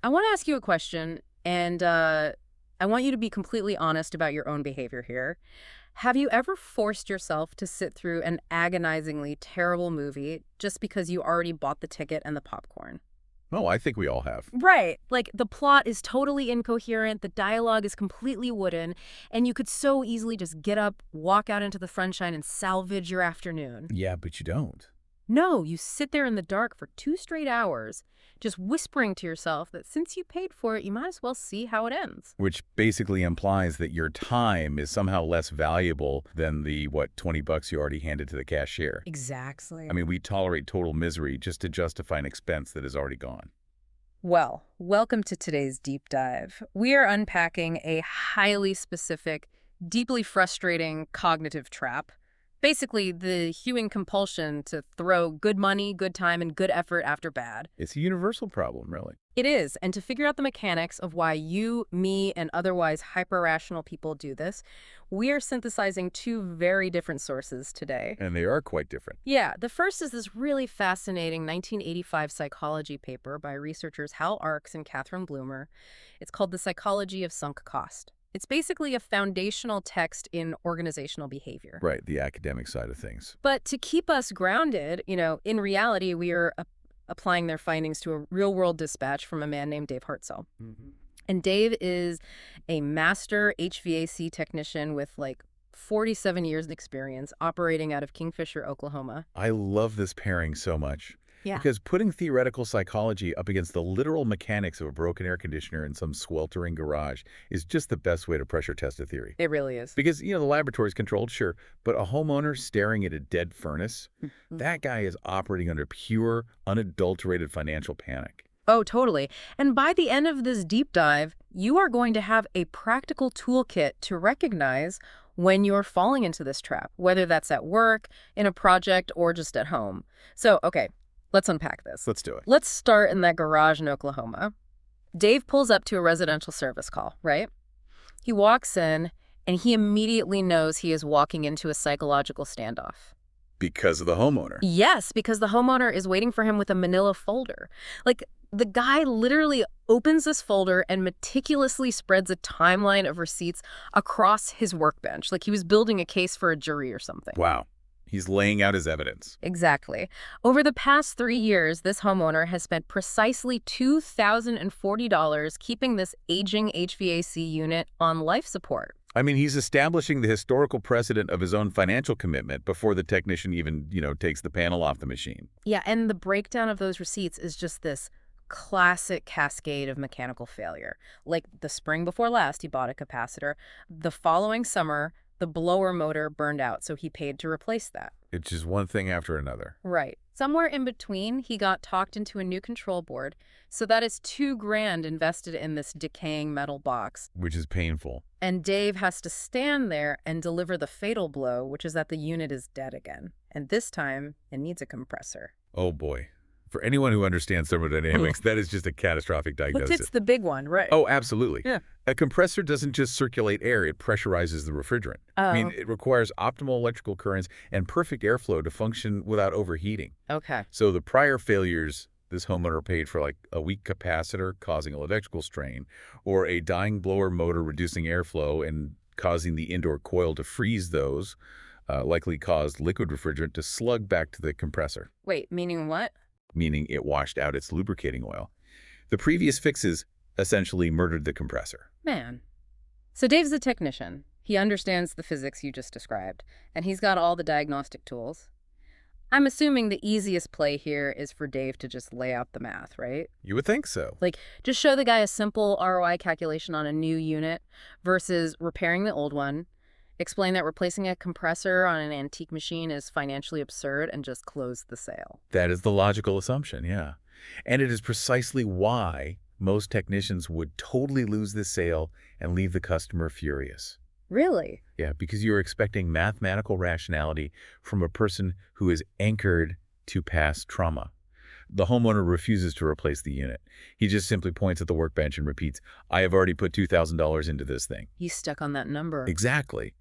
I want to ask you a question, and I want you to be completely honest about your own behavior here. Have you ever forced yourself to sit through an agonizingly terrible movie just because you already bought the ticket and the popcorn? Oh, I think we all have. Right. Like, the plot is totally incoherent, the dialogue is completely wooden, and you could so easily just get up, walk out into the sunshine, and salvage your afternoon. Yeah, but you don't. No, you sit there in the dark for 2 straight hours, just whispering to yourself that since you paid for it, you might as well see how it ends. Which basically implies that your time is somehow less valuable than the, what, 20 bucks you already handed to the cashier. Exactly. I mean, we tolerate total misery just to justify an expense that is already gone. Well, welcome to today's deep dive. We are unpacking a highly specific, deeply frustrating cognitive trap. Basically, the human compulsion to throw good money, good time, and good effort after bad. It's a universal problem, really. It is, and to figure out the mechanics of why you, me, and otherwise hyper-rational people do this, we are synthesizing 2 very different sources today. And they are quite different. Yeah, the first is this really fascinating 1985 psychology paper by researchers Arkes and Blumer. It's called The Psychology of Sunk Cost. It's basically a foundational text in organizational behavior. Right, the academic side of things. But to keep us grounded, in reality, we are applying their findings to a real-world dispatch from a man named Dave Hartzell. Mm-hmm. And Dave is a master HVAC technician with like 47 years of experience operating out of Kingfisher, Oklahoma. I love this pairing so much. Yeah. Because putting theoretical psychology up against the literal mechanics of a broken air conditioner in some sweltering garage is just the best way to pressure test a theory. It really is. Because, the laboratory's controlled, sure, but a homeowner staring at a dead furnace, that guy is operating under pure, unadulterated financial panic. Oh, totally. And by the end of this deep dive, you are going to have a practical toolkit to recognize when you're falling into this trap, whether that's at work, in a project, or just at home. So, okay. Let's unpack this. Let's do it. Let's start in that garage in Oklahoma. Dave pulls up to a residential service call, right? He walks in, and he immediately knows he is walking into a psychological standoff. Because of the homeowner. Yes, because the homeowner is waiting for him with a manila folder. Like, the guy literally opens this folder and meticulously spreads a timeline of receipts across his workbench, like he was building a case for a jury or something. Wow. He's laying out his evidence. Exactly. Over the past 3 years, this homeowner has spent precisely $2,040 keeping this aging HVAC unit on life support. I mean, he's establishing the historical precedent of his own financial commitment before the technician even, takes the panel off the machine. Yeah, and the breakdown of those receipts is just this classic cascade of mechanical failure. Like the spring before last, he bought a capacitor. The following summer, the blower motor burned out, so he paid to replace that. It's just one thing after another. Right. Somewhere in between, he got talked into a new control board, so that is $2,000 invested in this decaying metal box. Which is painful. And Dave has to stand there and deliver the fatal blow, which is that the unit is dead again. And this time, it needs a compressor. Oh boy. For anyone who understands thermodynamics, that is just a catastrophic diagnosis. But it's the big one, right? Oh, absolutely. Yeah. A compressor doesn't just circulate air, it pressurizes the refrigerant. I mean, it requires optimal electrical currents and perfect airflow to function without overheating. Okay. So the prior failures, this homeowner paid for like a weak capacitor causing electrical strain, or a dying blower motor reducing airflow and causing the indoor coil to freeze those, likely caused liquid refrigerant to slug back to the compressor. Wait, meaning what? Meaning it washed out its lubricating oil. The previous fixes essentially murdered the compressor. Man. So Dave's a technician. He understands the physics you just described, and he's got all the diagnostic tools. I'm assuming the easiest play here is for Dave to just lay out the math, right? You would think so. Like, just show the guy a simple ROI calculation on a new unit versus repairing the old one. Explain that replacing a compressor on an antique machine is financially absurd and just close the sale. That is the logical assumption, yeah. And it is precisely why most technicians would totally lose this sale and leave the customer furious. Really? Yeah, because you're expecting mathematical rationality from a person who is anchored to past trauma. The homeowner refuses to replace the unit. He just simply points at the workbench and repeats, "I have already put $2,000 into this thing." He's stuck on that number. Exactly.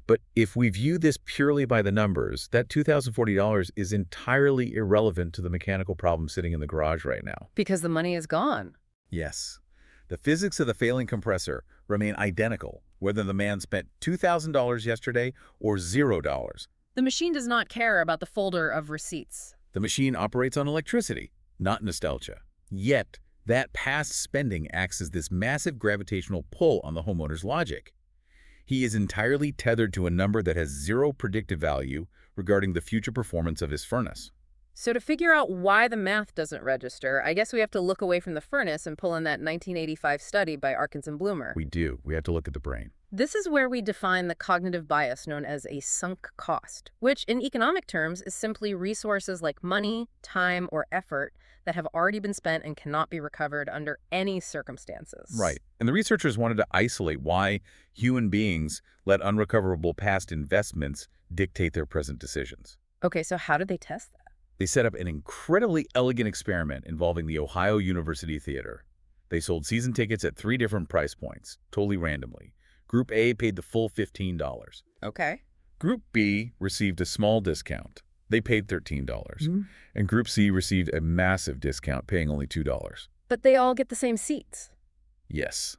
But if we view this purely by the numbers, that $2,040 is entirely irrelevant to the mechanical problem sitting in the garage right now. Because the money is gone. Yes. The physics of the failing compressor remain identical, whether the man spent $2,000 yesterday or $0. The machine does not care about the folder of receipts. The machine operates on electricity, not nostalgia. Yet, that past spending acts as this massive gravitational pull on the homeowner's logic. He is entirely tethered to a number that has zero predictive value regarding the future performance of his furnace. So to figure out why the math doesn't register, I guess we have to look away from the furnace and pull in that 1985 study by Arkes and Blumer. We do. We have to look at the brain. This is where we define the cognitive bias known as a sunk cost, which in economic terms is simply resources like money, time, or effort that have already been spent and cannot be recovered under any circumstances. Right. And the researchers wanted to isolate why human beings let unrecoverable past investments dictate their present decisions. Okay, so how did they test that? They set up an incredibly elegant experiment involving the Ohio University Theater. They sold season tickets at 3 different price points, totally randomly. Group A paid the full $15. Okay. Group B received a small discount. They paid $13. And Group C received a massive discount, paying only $2. But they all get the same seats. Yes.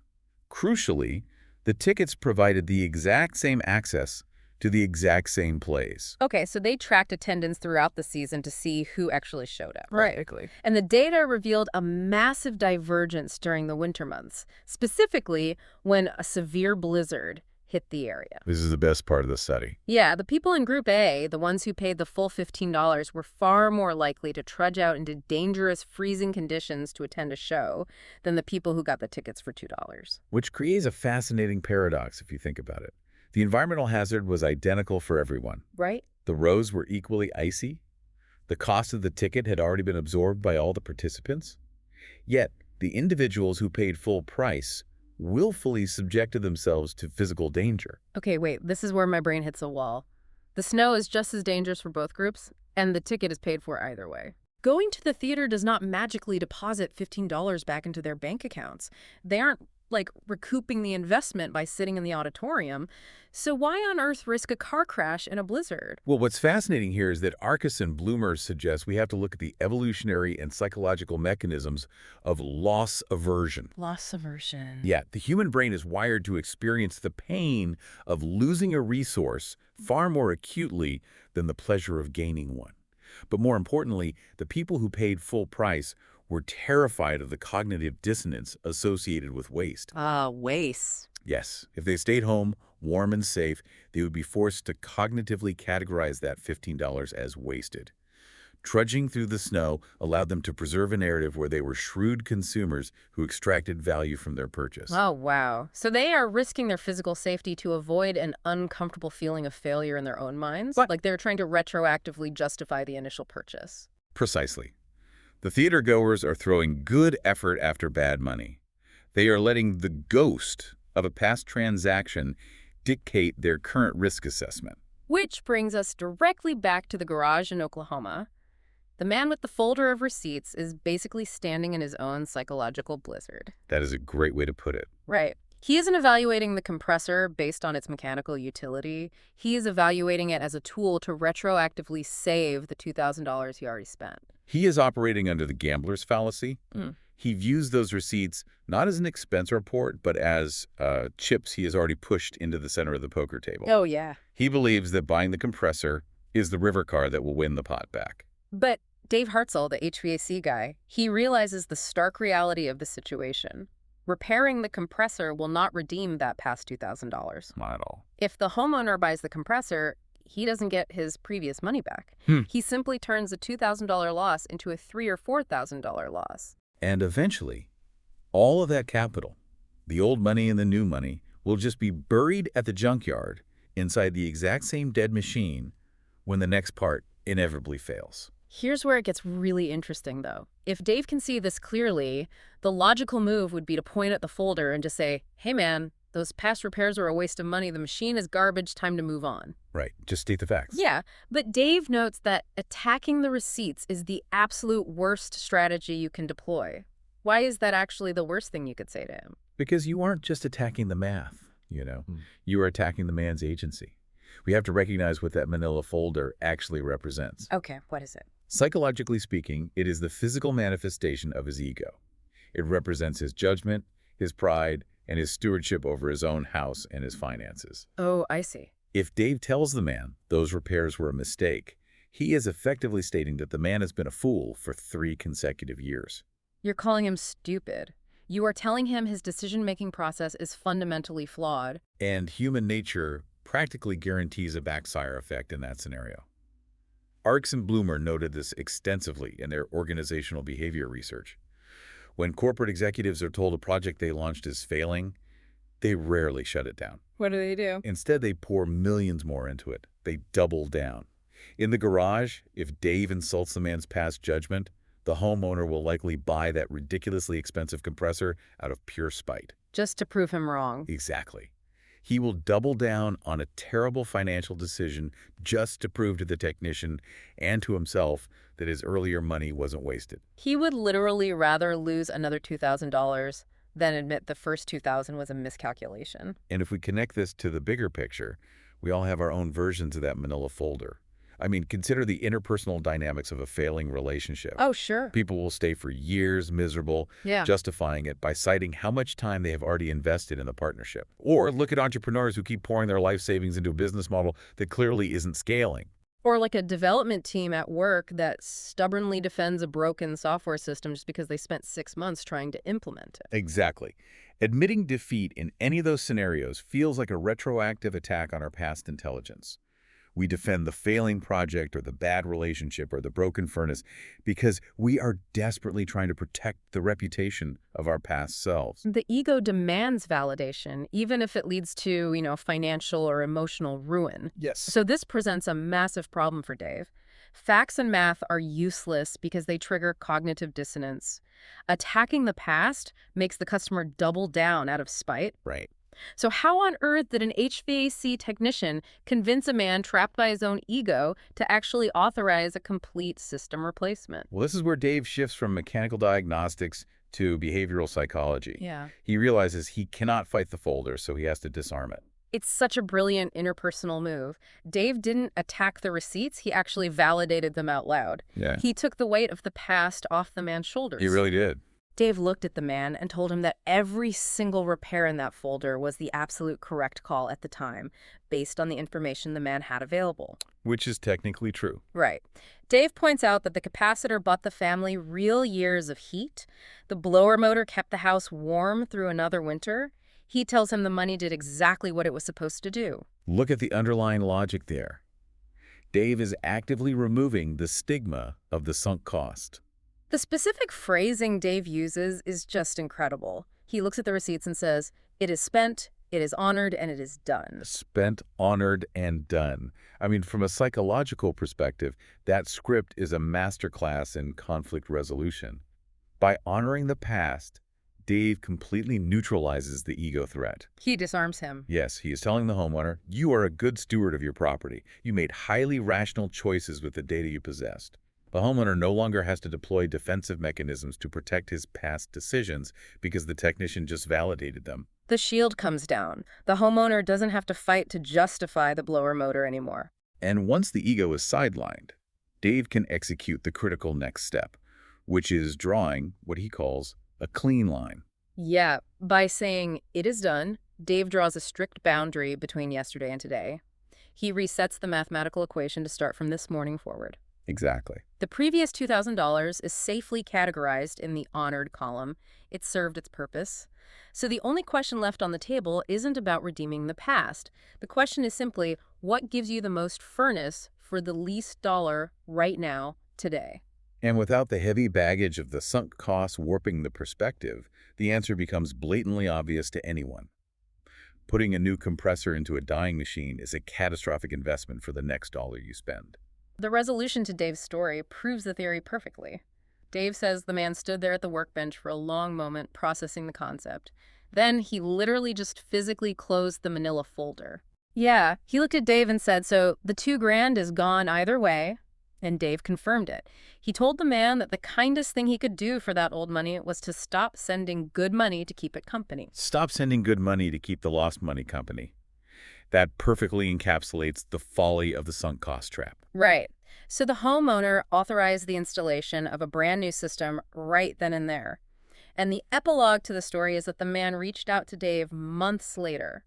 Crucially, the tickets provided the exact same access to the exact same plays. Okay, so they tracked attendance throughout the season to see who actually showed up. Right. And the data revealed a massive divergence during the winter months, specifically when a severe blizzard hit the area. This is the best part of the study. Yeah, the people in Group A, the ones who paid the full $15, were far more likely to trudge out into dangerous freezing conditions to attend a show than the people who got the tickets for $2. Which creates a fascinating paradox if you think about it. The environmental hazard was identical for everyone. Right? The rows were equally icy. The cost of the ticket had already been absorbed by all the participants. Yet, the individuals who paid full price willfully subjected themselves to physical danger. Okay, wait, this is where my brain hits a wall. The snow is just as dangerous for both groups, and the ticket is paid for either way. Going to the theater does not magically deposit $15 back into their bank accounts. They aren't like recouping the investment by sitting in the auditorium. So why on earth risk a car crash in a blizzard? Well, what's fascinating here is that Arkes and Blumer suggest we have to look at the evolutionary and psychological mechanisms of loss aversion. Loss aversion. Yeah, the human brain is wired to experience the pain of losing a resource far more acutely than the pleasure of gaining one. But more importantly, the people who paid full price were terrified of the cognitive dissonance associated with waste. Waste. Yes, if they stayed home, warm and safe, they would be forced to cognitively categorize that $15 as wasted. Trudging through the snow allowed them to preserve a narrative where they were shrewd consumers who extracted value from their purchase. Oh, wow. So they are risking their physical safety to avoid an uncomfortable feeling of failure in their own minds? Like they're trying to retroactively justify the initial purchase. Precisely. The theater goers are throwing good effort after bad money. They are letting the ghost of a past transaction dictate their current risk assessment. Which brings us directly back to the garage in Oklahoma. The man with the folder of receipts is basically standing in his own psychological blizzard. That is a great way to put it. Right. He isn't evaluating the compressor based on its mechanical utility. He is evaluating it as a tool to retroactively save the $2,000 he already spent. He is operating under the gambler's fallacy. He views those receipts not as an expense report, but as chips he has already pushed into the center of the poker table. Oh, yeah. He believes that buying the compressor is the river car that will win the pot back. But Dave Hartzell, the HVAC guy, he realizes the stark reality of the situation. Repairing the compressor will not redeem that past $2,000. Not at all. If the homeowner buys the compressor, he doesn't get his previous money back. He simply turns a $2,000 loss into a $3,000 or $4,000 loss. And eventually, all of that capital, the old money and the new money, will just be buried at the junkyard inside the exact same dead machine when the next part inevitably fails. Here's where it gets really interesting, though. If Dave can see this clearly, the logical move would be to point at the folder and just say, hey, man, those past repairs are a waste of money. The machine is garbage. Time to move on. Right. Just state the facts. Yeah, but Dave notes that attacking the receipts is the absolute worst strategy you can deploy. Why is that actually the worst thing you could say to him? Because you aren't just attacking the math, You are attacking the man's agency. We have to recognize what that manila folder actually represents. Okay, what is it? Psychologically speaking, it is the physical manifestation of his ego. It represents his judgment, his pride, and his stewardship over his own house and his finances. Oh, I see. If Dave tells the man those repairs were a mistake, he is effectively stating that the man has been a fool for 3 consecutive years. You're calling him stupid. You are telling him his decision-making process is fundamentally flawed. And human nature practically guarantees a backfire effect in that scenario. Arkes and Blumer noted this extensively in their organizational behavior research. When corporate executives are told a project they launched is failing, they rarely shut it down. What do they do? Instead, they pour millions more into it. They double down. In the garage, if Dave insults the man's past judgment, the homeowner will likely buy that ridiculously expensive compressor out of pure spite. Just to prove him wrong. Exactly. He will double down on a terrible financial decision just to prove to the technician and to himself that his earlier money wasn't wasted. He would literally rather lose another $2,000 than admit the first $2,000 was a miscalculation. And if we connect this to the bigger picture, we all have our own versions of that manila folder. I mean, consider the interpersonal dynamics of a failing relationship. Oh, sure. People will stay for years miserable, Yeah. justifying it by citing how much time they have already invested in the partnership. Or look at entrepreneurs who keep pouring their life savings into a business model that clearly isn't scaling. Or like a development team at work that stubbornly defends a broken software system just because they spent 6 months trying to implement it. Exactly. Admitting defeat in any of those scenarios feels like a retroactive attack on our past intelligence. We defend the failing project or the bad relationship or the broken furnace because we are desperately trying to protect the reputation of our past selves. The ego demands validation, even if it leads to, financial or emotional ruin. Yes. So this presents a massive problem for Dave. Facts and math are useless because they trigger cognitive dissonance. Attacking the past makes the customer double down out of spite. Right. So how on earth did an HVAC technician convince a man trapped by his own ego to actually authorize a complete system replacement? Well, this is where Dave shifts from mechanical diagnostics to behavioral psychology. Yeah. He realizes he cannot fight the folder, so he has to disarm it. It's such a brilliant interpersonal move. Dave didn't attack the receipts, he actually validated them out loud. Yeah. He took the weight of the past off the man's shoulders. He really did. Dave looked at the man and told him that every single repair in that folder was the absolute correct call at the time, based on the information the man had available. Which is technically true. Right. Dave points out that the capacitor bought the family real years of heat. The blower motor kept the house warm through another winter. He tells him the money did exactly what it was supposed to do. Look at the underlying logic there. Dave is actively removing the stigma of the sunk cost. The specific phrasing Dave uses is just incredible. He looks at the receipts and says, "It is spent, it is honored, and it is done." Spent, honored, and done. I mean, from a psychological perspective, that script is a masterclass in conflict resolution. By honoring the past, Dave completely neutralizes the ego threat. He disarms him. Yes, he is telling the homeowner, you are a good steward of your property. You made highly rational choices with the data you possessed. The homeowner no longer has to deploy defensive mechanisms to protect his past decisions because the technician just validated them. The shield comes down. The homeowner doesn't have to fight to justify the blower motor anymore. And once the ego is sidelined, Dave can execute the critical next step, which is drawing what he calls a clean line. Yeah, by saying, "It is done," Dave draws a strict boundary between yesterday and today. He resets the mathematical equation to start from this morning forward. Exactly. The previous $2,000 is safely categorized in the honored column. It served its purpose. So the only question left on the table isn't about redeeming the past. The question is simply, what gives you the most furnace for the least dollar right now, today? And without the heavy baggage of the sunk costs warping the perspective, the answer becomes blatantly obvious to anyone. Putting a new compressor into a dying machine is a catastrophic investment for the next dollar you spend. The resolution to Dave's story proves the theory perfectly. Dave says the man stood there at the workbench for a long moment processing the concept. Then he literally just physically closed the manila folder. Yeah, he looked at Dave and said, "So the $2,000 is gone either way." And Dave confirmed it. He told the man that the kindest thing he could do for that old money was to stop sending good money to keep it company. Stop sending good money to keep the lost money company. That perfectly encapsulates the folly of the sunk cost trap. Right. So the homeowner authorized the installation of a brand new system right then and there. And the epilogue to the story is that the man reached out to Dave months later.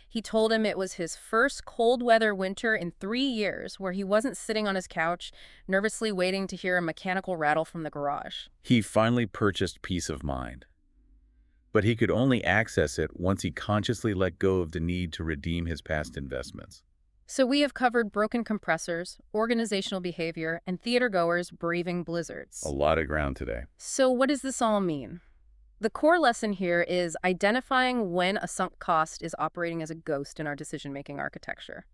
He told him it was his first cold weather winter in 3 years where he wasn't sitting on his couch, nervously waiting to hear a mechanical rattle from the garage. He finally purchased peace of mind. But he could only access it once he consciously let go of the need to redeem his past investments. So we have covered broken compressors, organizational behavior, and theatergoers braving blizzards. A lot of ground today. So what does this all mean? The core lesson here is identifying when a sunk cost is operating as a ghost in our decision-making architecture.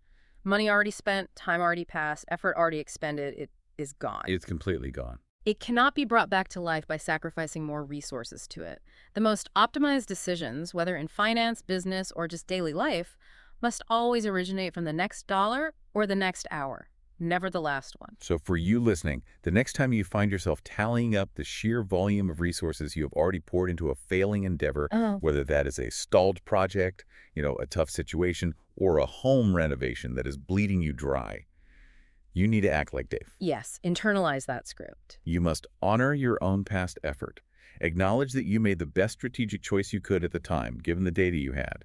Money already spent, time already passed, effort already expended, it is gone. It's completely gone. It cannot be brought back to life by sacrificing more resources to it. The most optimized decisions, whether in finance, business, or just daily life, must always originate from the next dollar or the next hour, never the last one. So for you listening, the next time you find yourself tallying up the sheer volume of resources you have already poured into a failing endeavor, whether that is a stalled project, a tough situation, or a home renovation that is bleeding you dry, you need to act like Dave. Yes, internalize that script. You must honor your own past effort. Acknowledge that you made the best strategic choice you could at the time, given the data you had.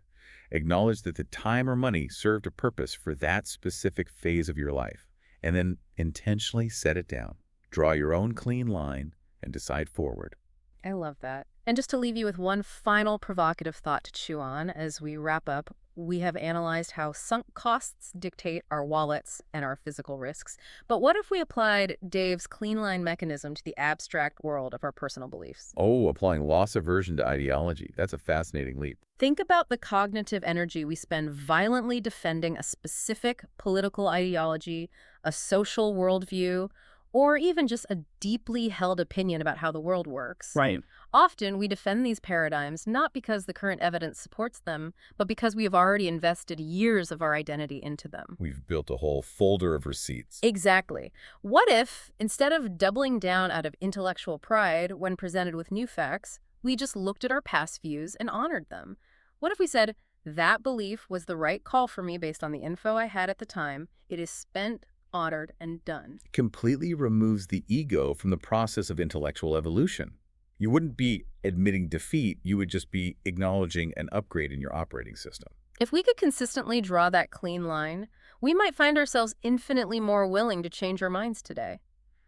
Acknowledge that the time or money served a purpose for that specific phase of your life. And then intentionally set it down. Draw your own clean line and decide forward. I love that. And just to leave you with one final provocative thought to chew on as we wrap up, we have analyzed how sunk costs dictate our wallets and our physical risks. But what if we applied Dave's clean line mechanism to the abstract world of our personal beliefs? Oh, applying loss aversion to ideology. That's a fascinating leap. Think about the cognitive energy we spend violently defending a specific political ideology, a social worldview, or even just a deeply held opinion about how the world works. Right. Often, we defend these paradigms not because the current evidence supports them, but because we have already invested years of our identity into them. We've built a whole folder of receipts. Exactly. What if, instead of doubling down out of intellectual pride when presented with new facts, we just looked at our past views and honored them? What if we said, that belief was the right call for me based on the info I had at the time. It is spent, honored, and done. Completely removes the ego from the process of intellectual evolution. You wouldn't be admitting defeat, you would just be acknowledging an upgrade in your operating system. If we could consistently draw that clean line, we might find ourselves infinitely more willing to change our minds today.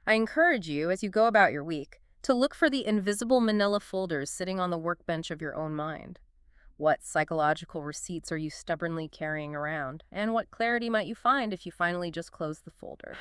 I encourage you, as you go about your week, to look for the invisible manila folders sitting on the workbench of your own mind. What psychological receipts are you stubbornly carrying around? And what clarity might you find if you finally just close the folder?